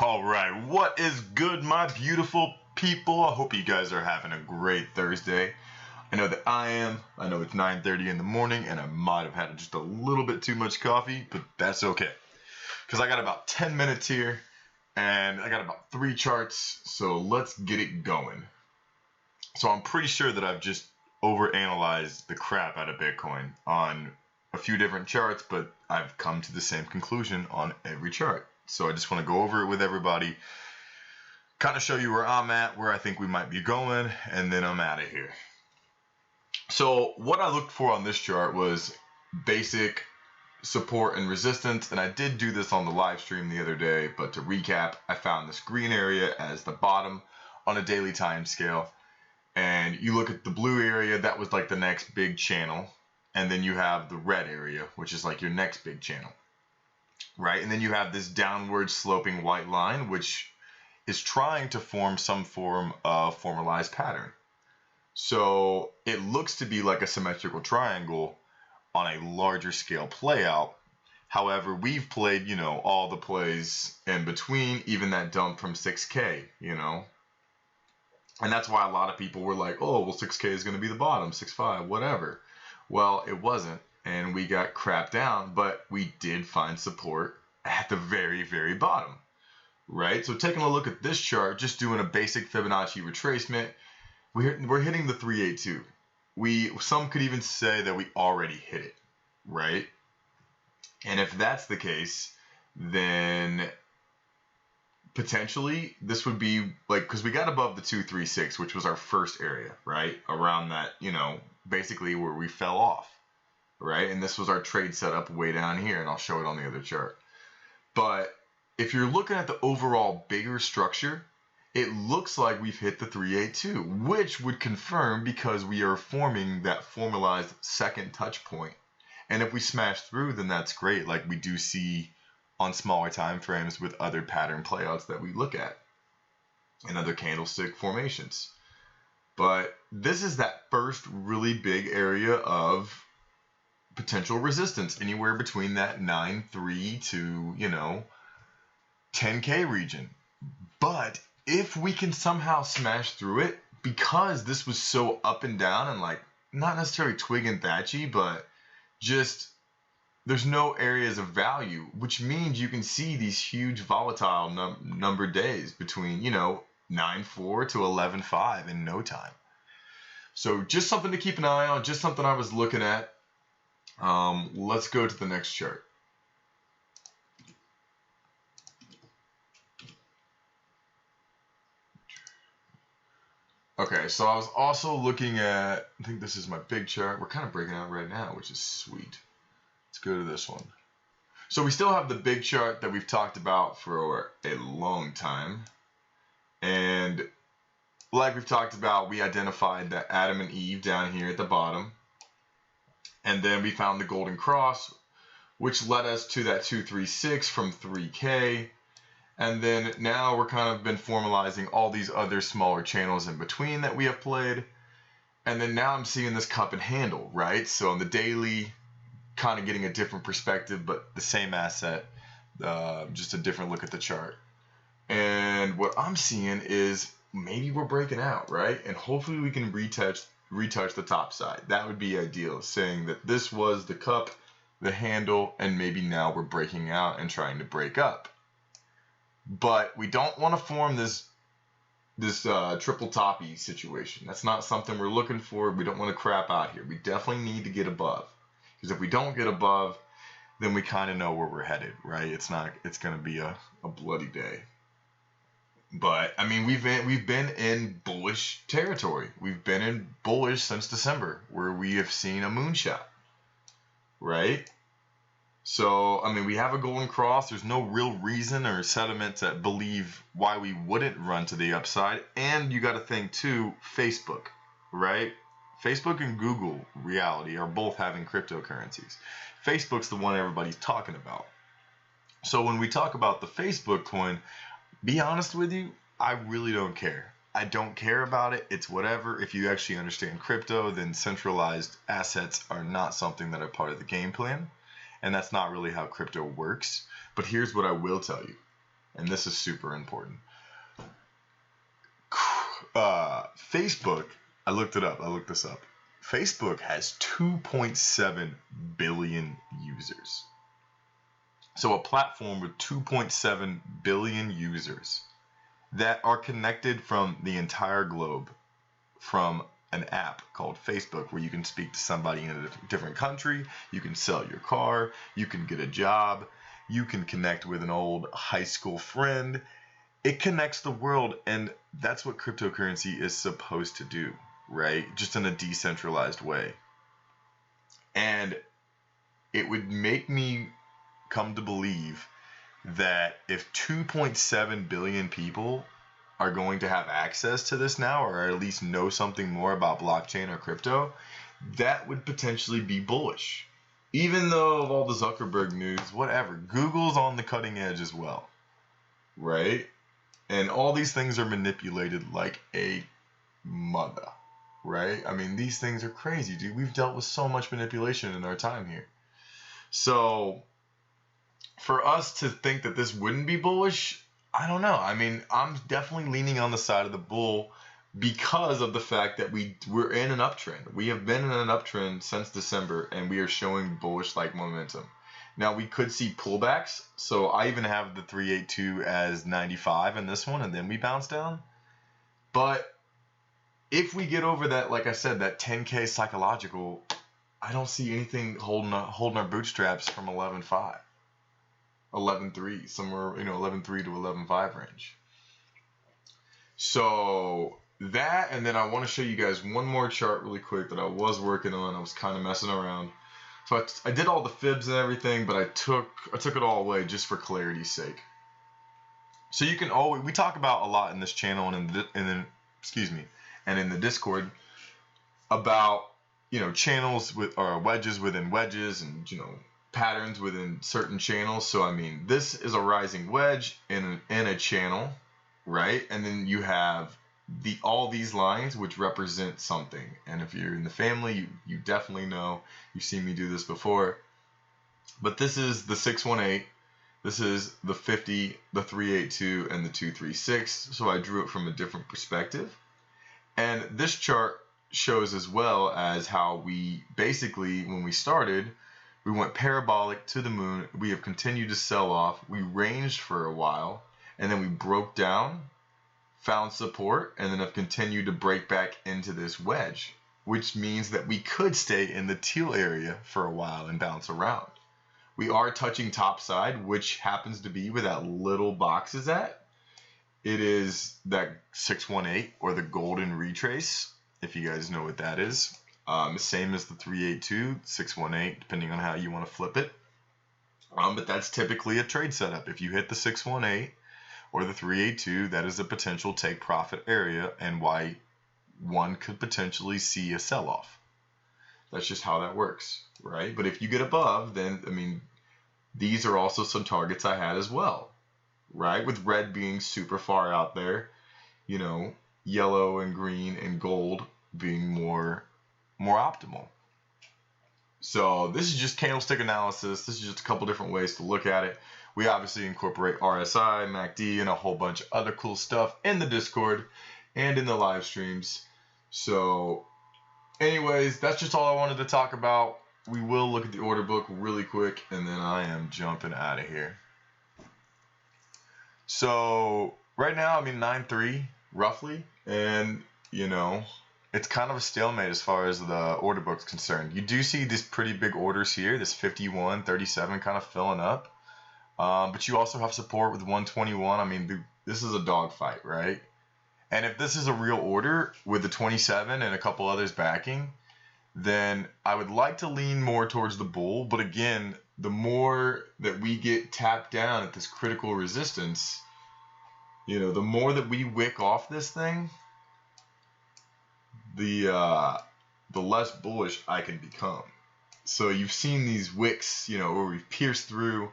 Alright, what is good, my beautiful people? I hope you guys are having a great Thursday. I know that I am. I know it's 9:30 in the morning and I might have had just a little bit too much coffee, but that's okay. Because I got about 10 minutes here and I got about 3 charts, so let's get it going. So I'm pretty sure that I've just overanalyzed the crap out of Bitcoin on a few different charts, but I've come to the same conclusion on every chart. So I just want to go over it with everybody, kind of show you where I'm at, where I think we might be going, and then I'm out of here. So what I looked for on this chart was basic support and resistance, and I did do this on the live stream the other day, but to recap, I found this green area as the bottom on a daily time scale, and you look at the blue area, that was like the next big channel, and then you have the red area, which is like your next big channel. Right, and then you have this downward sloping white line, which is trying to form some form of formalized pattern. So it looks to be like a symmetrical triangle on a larger scale play out. However, we've played, all the plays in between, even that dump from 6K, And that's why a lot of people were like, oh, well, 6K is going to be the bottom, 6.5, whatever. Well, it wasn't. And we got crapped down, but we did find support at the very, very bottom, right? So taking a look at this chart, just doing a basic Fibonacci retracement, we're hitting the 382. Some could even say that we already hit it, right? And if that's the case, then potentially this would be like, because we got above the 236, which was our first area, right? Around that, basically where we fell off. Right, and this was our trade setup way down here, and I'll show it on the other chart. But if you're looking at the overall bigger structure, it looks like we've hit the 382, which would confirm because we are forming that formalized second touch point. And if we smash through, then that's great, like we do see on smaller time frames with other pattern playouts that we look at and other candlestick formations. But this is that first really big area of potential resistance, anywhere between that 9.3 to 10K region. But if we can somehow smash through it, because this was so up and down and like not necessarily twig and thatchy, but just there's no areas of value, which means you can see these huge volatile numbered days between 9.4 to 11.5 in no time. So just something to keep an eye on, just something I was looking at. Let's go to the next chart. Okay, so I was also looking at, I think this is my big chart. We're kind of breaking out right now, which is sweet. Let's go to this one. So we still have the big chart that we've talked about for a long time. And like we've talked about, we identified that Adam and Eve down here at the bottom. And then we found the golden cross, which led us to that 236 from 3K. And then now we're kind of been formalizing all these other smaller channels in between that we have played. And then now I'm seeing this cup and handle, right? So on the daily, kind of getting a different perspective, but the same asset, just a different look at the chart. And what I'm seeing is maybe we're breaking out, right? And hopefully we can retouch the top side. That would be ideal, saying that this was the cup, the handle, and maybe now we're breaking out and trying to break up. But we don't want to form this triple toppy situation. That's not something we're looking for. We don't want to crap out here. We definitely need to get above, because if we don't get above, then we kind of know where we're headed, right? It's going to be a bloody day. But I mean, we've been in bullish territory. We've been in bullish since December, where we have seen a moonshot, right? So I mean, we have a golden cross. There's no real reason or sentiment to believe why we wouldn't run to the upside. And you got to think too, Facebook, right? Facebook and Google reality are both having cryptocurrencies. Facebook's the one everybody's talking about. So when we talk about the Facebook coin, be honest with you, I really don't care. I don't care about it. It's whatever. If you actually understand crypto, then centralized assets are not something that are part of the game plan. And that's not really how crypto works. But here's what I will tell you. and this is super important. Facebook, I looked this up. Facebook has 2.7 billion users. So a platform with 2.7 billion users that are connected from the entire globe from an app called Facebook, where you can speak to somebody in a different country, you can sell your car, you can get a job, you can connect with an old high school friend. It connects the world, and that's what cryptocurrency is supposed to do, right? Just in a decentralized way. And it would make me come to believe that if 2.7 billion people are going to have access to this now, or at least know something more about blockchain or crypto, that would potentially be bullish. Even though of all the Zuckerberg news, whatever, Google's on the cutting edge as well, right? And all these things are manipulated like a mother, right? I mean, these things are crazy, dude. We've dealt with so much manipulation in our time here. So for us to think that this wouldn't be bullish, I don't know. I mean, I'm definitely leaning on the side of the bull because of the fact that we're in an uptrend. We have been in an uptrend since December, and we are showing bullish-like momentum. Now, we could see pullbacks, so I even have the 382 as 95 in this one, and then we bounce down. But if we get over that, like I said, that 10K psychological, I don't see anything holding our bootstraps from 11.5. 11.3, somewhere, 11.3 to 11.5 range. So that, and then I want to show you guys one more chart really quick that I was working on. I was kind of messing around. So I did all the fibs and everything, but I took it all away just for clarity's sake. So you can always, we talk about a lot in this channel and in the Discord about, channels or wedges within wedges, and patterns within certain channels. So I mean, this is a rising wedge in a channel, right? And then you have all these lines which represent something. And if you're in the family, you definitely know, you've seen me do this before. But this is the 618, this is the 50, the 382, and the 236. So I drew it from a different perspective. And this chart shows as well as how we basically, when we started, we went parabolic to the moon. We have continued to sell off. We ranged for a while, and then we broke down, found support, and then have continued to break back into this wedge, which means that we could stay in the teal area for a while and bounce around. We are touching topside, which happens to be where that little box is at. It is that 618, or the golden retrace, if you guys know what that is. Same as the 382, 618, depending on how you want to flip it. But that's typically a trade setup. If you hit the 618 or the 382, that is a potential take profit area, and why one could potentially see a sell-off. That's just how that works, right? But if you get above, then, I mean, these are also some targets I had as well, right? With red being super far out there, yellow and green and gold being more optimal. So this is just candlestick analysis. This is just a couple different ways to look at it. We obviously incorporate RSI, MACD, and a whole bunch of other cool stuff in the Discord and in the live streams. So anyways, that's just all I wanted to talk about. We will look at the order book really quick, and then I am jumping out of here. So right now, 9.3 roughly, and it's kind of a stalemate as far as the order book's concerned. You do see these pretty big orders here, this 51, 37 kind of filling up. But you also have support with 121. This is a dogfight, right? And if this is a real order with the 27 and a couple others backing, then I would like to lean more towards the bull. But again, the more that we get tapped down at this critical resistance, the more that we wick off this thing, the less bullish I can become. So you've seen these wicks, where we've pierced through,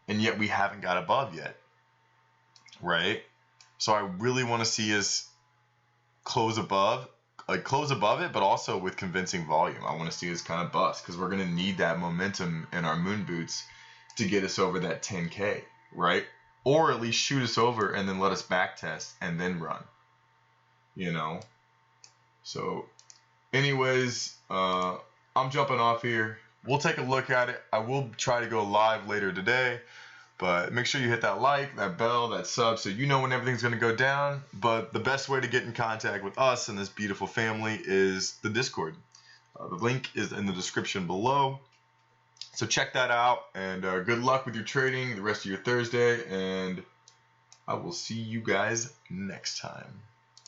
and yet we haven't got above yet, right? So I really want to see us close above it, but also with convincing volume. I want to see us kind of bust, because we're going to need that momentum in our moon boots to get us over that 10K, right? or at least shoot us over and then let us back test and then run, you know. So anyways, I'm jumping off here. We'll take a look at it. I will try to go live later today, but make sure you hit that like, that bell, that sub, so you know when everything's going to go down. But the best way to get in contact with us and this beautiful family is the Discord. The link is in the description below. So check that out, and good luck with your trading the rest of your Thursday, and I will see you guys next time.